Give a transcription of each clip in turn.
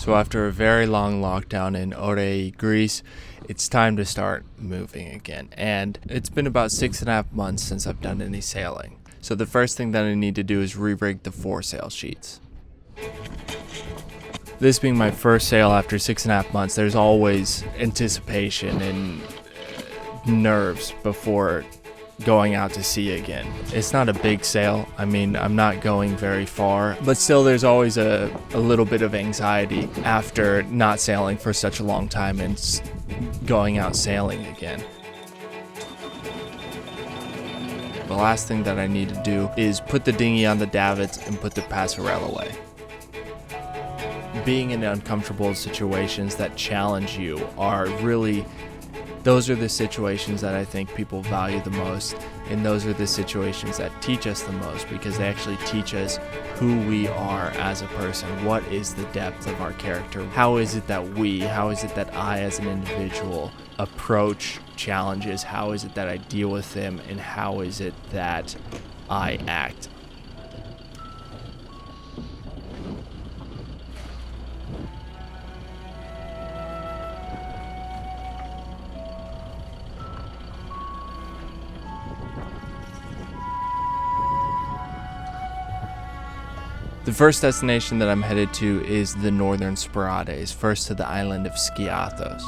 So after a very long lockdown in Oreoi, Greece, it's time to start moving again. And it's been about 6.5 months since I've done any sailing. So the first thing that I need to do is re-rig the foresail sheets. This being my first sail after 6.5 months, there's always anticipation and nerves before going out to sea again. It's not a big sail. I mean, I'm not going very far, but still there's always a little bit of anxiety after not sailing for such a long time and going out sailing again. The last thing that I need to do is put the dinghy on the davits and put the passerelle away. Being in uncomfortable situations that challenge you are really, those are the situations that I think people value the most, and those are the situations that teach us the most, because they actually teach us who we are as a person. What is the depth of our character? How is it that I as an individual approach challenges? How is it that I deal with them? And how is it that I act? The first destination that I'm headed to is the northern Sporades, first to the island of Skiathos.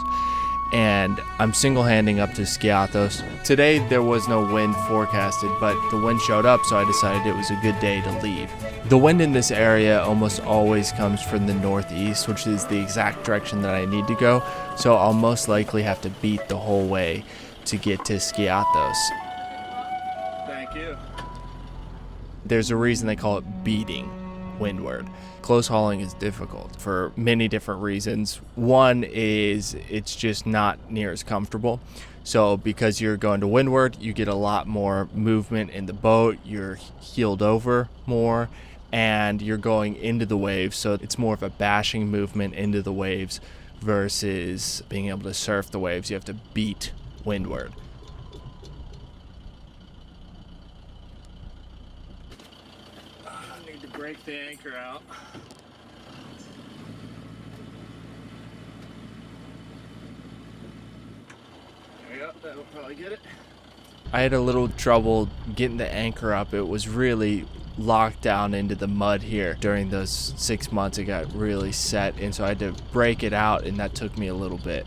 And I'm single-handing up to Skiathos. Today there was no wind forecasted, but the wind showed up, so I decided it was a good day to leave. The wind in this area almost always comes from the northeast, which is the exact direction that I need to go, so I'll most likely have to beat the whole way to get to Skiathos. Thank you. There's a reason they call it beating Windward. Close hauling is difficult for many different reasons. One is it's just not near as comfortable. So because you're going to Windward, you get a lot more movement in the boat, you're heeled over more, and you're going into the waves. So it's more of a bashing movement into the waves versus being able to surf the waves. You have to beat Windward. Break the anchor out. There we go, that'll probably get it. I had a little trouble getting the anchor up. It was really locked down into the mud here. During those 6 months it got really set, and so I had to break it out, and that took me a little bit.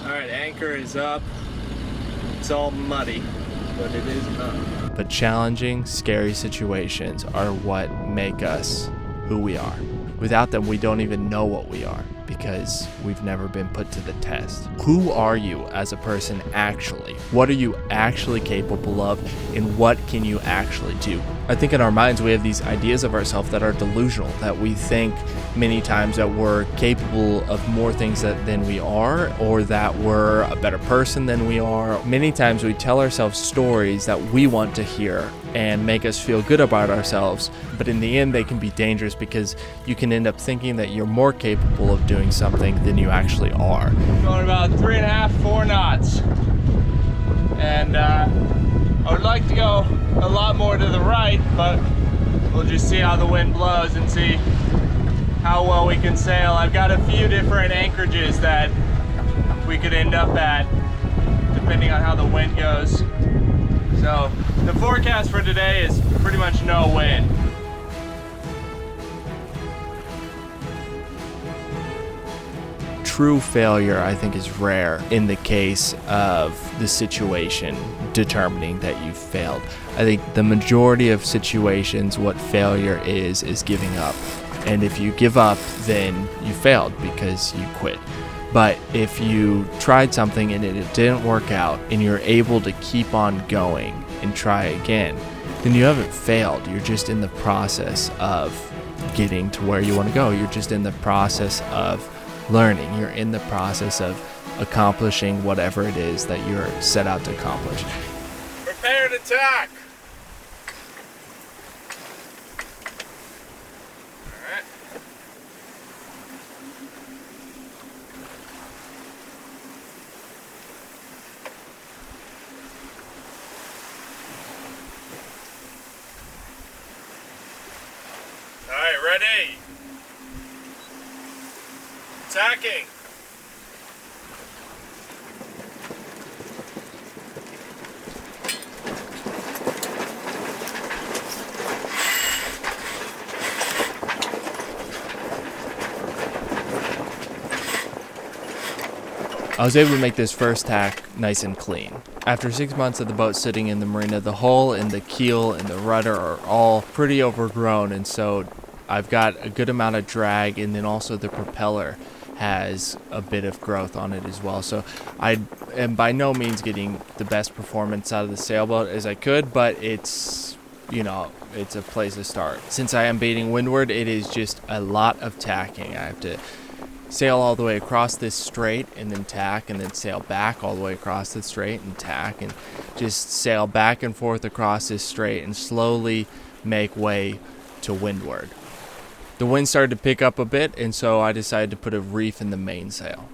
Alright, anchor is up. It's all muddy, but it is up. But challenging, scary situations are what make us who we are. Without them, we don't even know what we are, because we've never been put to the test. Who are you as a person actually? What are you actually capable of, and what can you actually do? I think in our minds we have these ideas of ourselves that are delusional, that we think many times that we're capable of more things than we are, or that we're a better person than we are. Many times we tell ourselves stories that we want to hear and make us feel good about ourselves, but in the end they can be dangerous, because you can end up thinking that you're more capable of doing something than you actually are. Going about 3.5, 4 knots. And I would like to go a lot more to the right, but we'll just see how the wind blows and see how well we can sail. I've got a few different anchorages that we could end up at, depending on how the wind goes. So the forecast for today is pretty much no wind. True failure, I think, is rare in the case of the situation determining that you failed. I think the majority of situations, what failure is giving up. And if you give up, then you failed because you quit. But if you tried something and it didn't work out, and you're able to keep on going and try again, then you haven't failed. You're just in the process of getting to where you want to go. You're just in the process of learning. You're in the process of accomplishing whatever it is that you're set out to accomplish. Prepare to tack! Alright. tacking. I was able to make this first tack nice and clean. After 6 months of the boat sitting in the marina, the hull and the keel and the rudder are all pretty overgrown, and so I've got a good amount of drag, and then also the propeller has a bit of growth on it as well. So I am by no means getting the best performance out of the sailboat as I could, but it's, you know, it's a place to start. Since I am baiting Windward, it is just a lot of tacking. I have to sail all the way across this strait and then tack, and then sail back all the way across the strait and tack, and just sail back and forth across this strait and slowly make way to Windward. The wind started to pick up a bit, and so I decided to put a reef in the mainsail.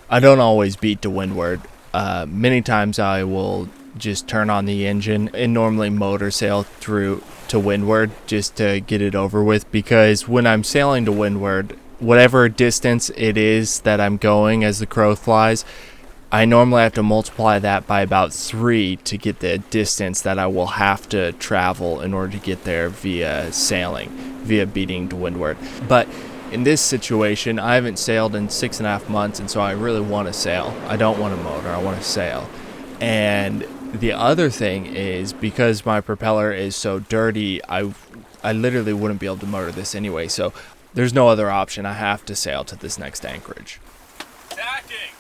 I don't always beat to Windward. Many times I will just turn on the engine and normally motor sail through to Windward just to get it over with, because when I'm sailing to Windward, whatever distance it is that I'm going as the crow flies, I normally have to multiply that by about 3 to get the distance that I will have to travel in order to get there via sailing, via beating to Windward. But in this situation, I haven't sailed in 6.5 months, and so I really want to sail. I don't want to motor, I want to sail. And the other thing is, because my propeller is so dirty, I literally wouldn't be able to motor this anyway, so there's no other option. I have to sail to this next anchorage. Tacking.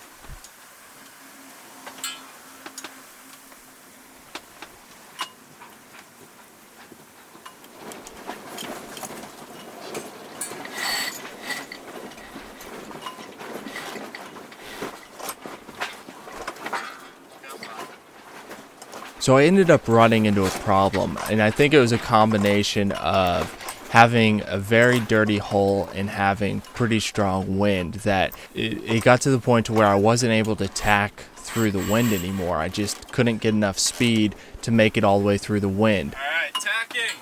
So I ended up running into a problem, and I think it was a combination of having a very dirty hull and having pretty strong wind, that it got to the point to where I wasn't able to tack through the wind anymore. I just couldn't get enough speed to make it all the way through the wind. All right, tacking.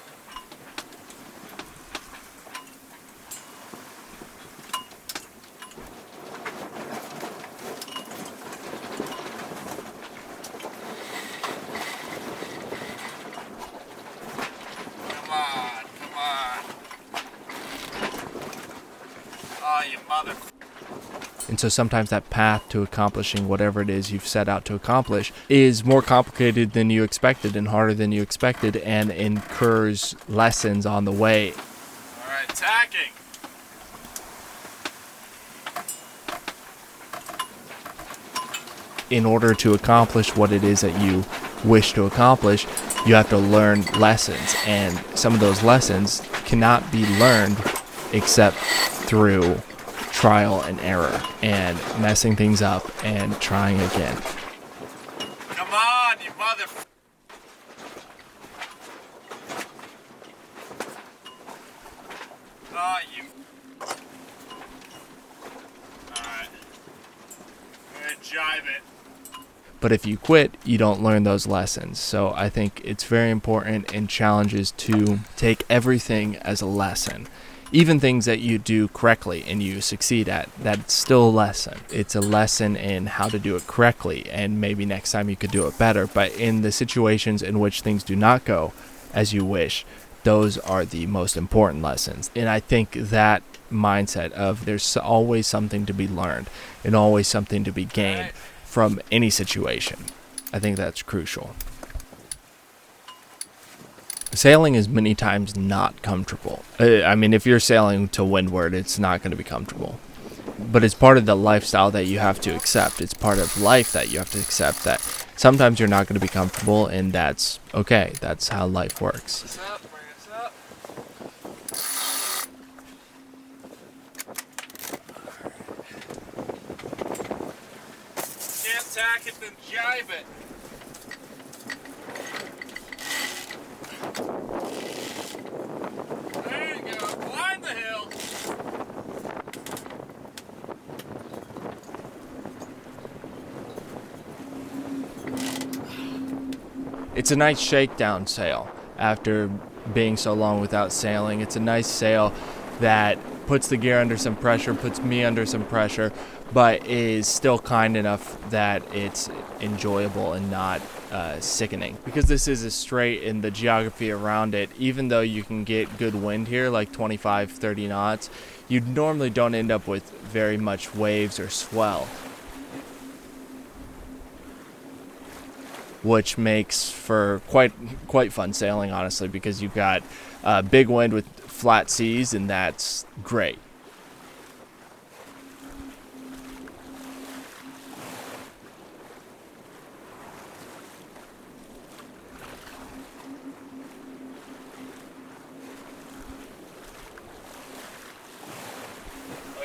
And so sometimes that path to accomplishing whatever it is you've set out to accomplish is more complicated than you expected and harder than you expected, and incurs lessons on the way. All right, tacking. In order to accomplish what it is that you wish to accomplish, you have to learn lessons, and some of those lessons cannot be learned except through trial and error and messing things up and trying again. Come on, you mother... Oh, you... Alright. I'm gonna jibe it. But if you quit, you don't learn those lessons. So I think it's very important in challenges to take everything as a lesson. Even things that you do correctly and you succeed at, that's still a lesson. It's a lesson in how to do it correctly, and maybe next time you could do it better. But in the situations in which things do not go as you wish, those are the most important lessons. And I think that mindset of there's always something to be learned and always something to be gained from any situation, I think that's crucial. Sailing is many times not comfortable. I mean, if you're sailing to Windward, it's not going to be comfortable. But it's part of the lifestyle that you have to accept. It's part of life that you have to accept, that sometimes you're not going to be comfortable, and that's okay. That's how life works. Bring us up, bring us up. Can't tack it, then jibe it. There you go, climb the hill. It's a nice shakedown sail after being so long without sailing. It's a nice sail that puts the gear under some pressure, puts me under some pressure, but is still kind enough that it's enjoyable and not sickening. Because this is a strait and the geography around it, even though you can get good wind here, like 25, 30 knots, you normally don't end up with very much waves or swell, which makes for quite fun sailing, honestly, because you've got big wind with flat seas, and that's great.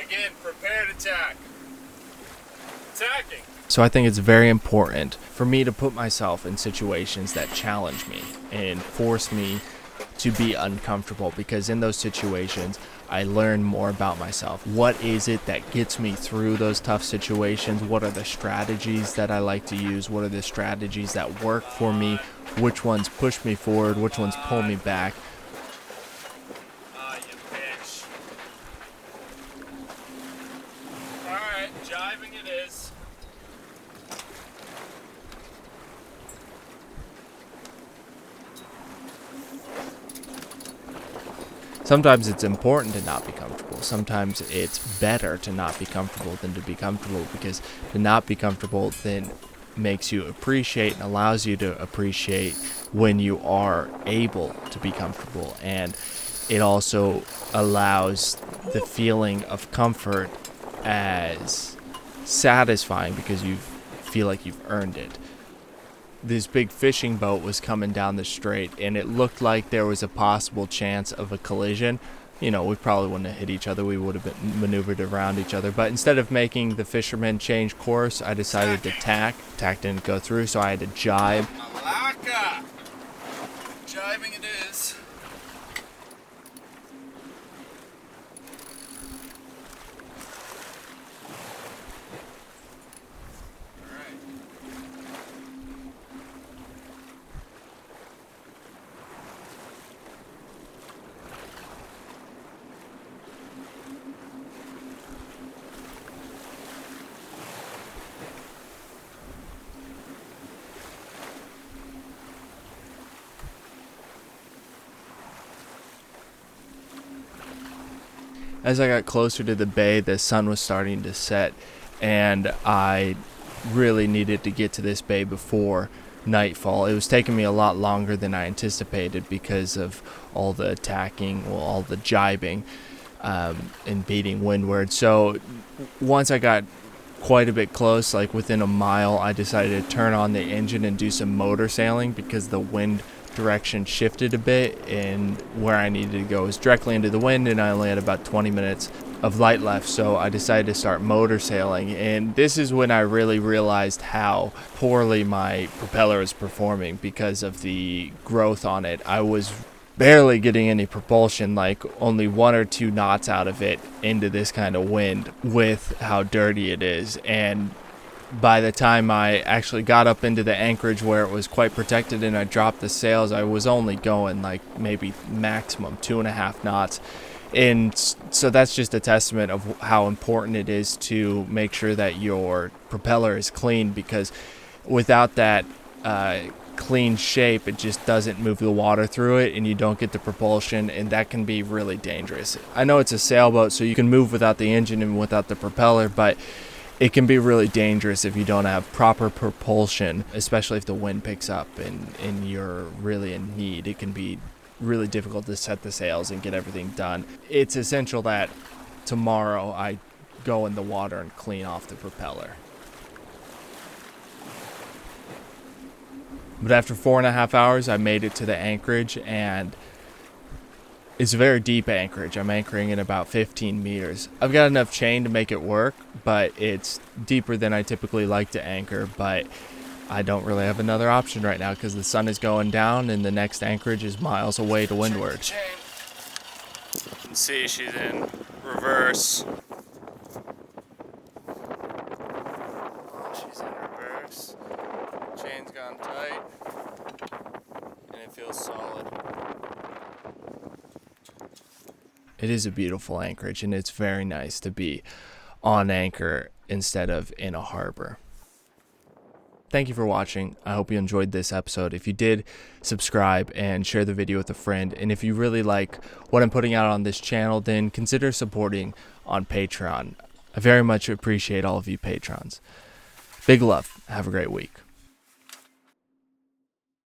Again, prepare to tack. Tacking. So I think it's very important for me to put myself in situations that challenge me and force me to be uncomfortable, because in those situations I learn more about myself. What is it that gets me through those tough situations? What are the strategies that I like to use? What are the strategies that work for me? Which ones push me forward? Which ones pull me back? You bitch. Alright, jibing it is. Sometimes it's important to not be comfortable. Sometimes it's better to not be comfortable than to be comfortable, because to not be comfortable then makes you appreciate and allows you to appreciate when you are able to be comfortable. And it also allows the feeling of comfort as satisfying because you feel like you've earned it. This big fishing boat was coming down the strait, and it looked like there was a possible chance of a collision. You know, we probably wouldn't have hit each other. We would have been maneuvered around each other. But instead of making the fishermen change course, I decided to tack. Tack didn't go through, so I had to jibe. Malacca! Jibing it is. As I got closer to the bay, the sun was starting to set, and I really needed to get to this bay before nightfall. It was taking me a lot longer than I anticipated because of all the tacking, well, all the jibing, and beating windward. So once I got quite a bit close, like within a mile, I decided to turn on the engine and do some motor sailing because the wind direction shifted a bit, and where I needed to go was directly into the wind, and I only had about 20 minutes of light left, so I decided to start motor sailing. And this is when I really realized how poorly my propeller is performing because of the growth on it. I was barely getting any propulsion, like only 1 or 2 knots out of it into this kind of wind with how dirty it is. And by the time I actually got up into the anchorage where it was quite protected and I dropped the sails, I was only going like maybe maximum 2.5 knots. And so that's just a testament of how important it is to make sure that your propeller is clean, because without that clean shape, it just doesn't move the water through it and you don't get the propulsion, and that can be really dangerous. I know it's a sailboat, so you can move without the engine and without the propeller, but it can be really dangerous if you don't have proper propulsion, especially if the wind picks up and you're really in need. It can be really difficult to set the sails and get everything done. It's essential that tomorrow I go in the water and clean off the propeller. But after 4.5 hours, I made it to the anchorage, and it's a very deep anchorage. I'm anchoring in about 15 meters. I've got enough chain to make it work, but it's deeper than I typically like to anchor. But I don't really have another option right now because the sun is going down and the next anchorage is miles away to windward. You can see she's in reverse. She's in reverse. Chain's gone tight, and it feels solid. It is a beautiful Anchorage, and it's very nice to be on anchor instead of in a harbor. Thank you for watching. I hope you enjoyed this episode. If you did, subscribe and share the video with a friend. And if you really like what I'm putting out on this channel, then consider supporting on Patreon. I very much appreciate all of you patrons. Big love. Have a great week.